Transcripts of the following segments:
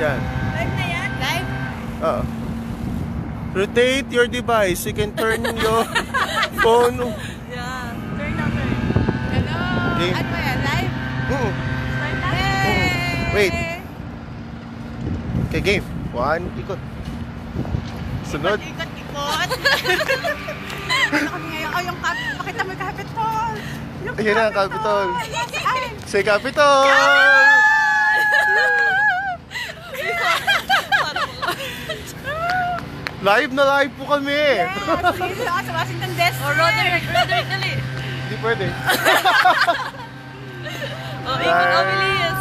Yan. Live na yan? Live? Oo. Rotate your device. You can turn your phone. Yeah. Turn na, turn. Hello. Game. Ano ba yan? Live? Start na? Wait. Okay, game. 1, ikot. Sunod. Ikot. Ano kami ngayon? Oh, yung pakita mo yung Capitol. Ayun na, Capitol. Say Capitol! Live na live po kami! Yes, dito ako sa Washington DC. Oh, Roderick, dali. Hindi pwede. Oh, ikot, bilis.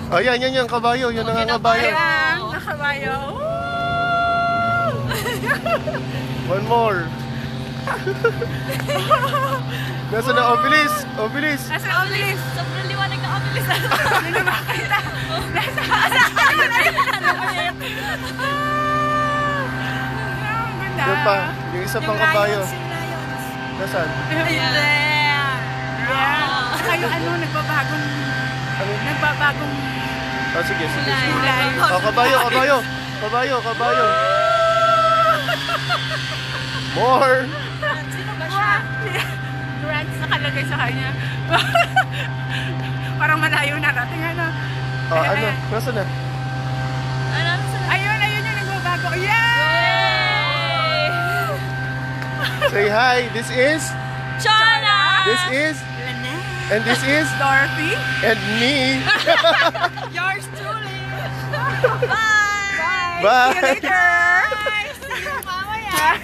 Oh, yan, kabayo. Yan ang kabayo. Ayan, nakabayo. One more. Nasa na, bilis. Nasa na, bilis. Sobrang liwanag na bilis. Hindi na makita. Yan pa, yung isa pang kabayo. Yung lions. Nasaan? Yeah. Saka yung nagbabagong Oh, sige. kulay. Oh, kabayo. More. Sino ba siya? Grants nakalagay sa kanya. Parang malayo na natin. Oh, nasaan na? Ayun yung nagbabago. Yay! Say hi. This is... Chana! This is... Lynette. And this is... Dorothy. And me. Yours truly. Bye! Bye. See you later! Bye! See you mamaya!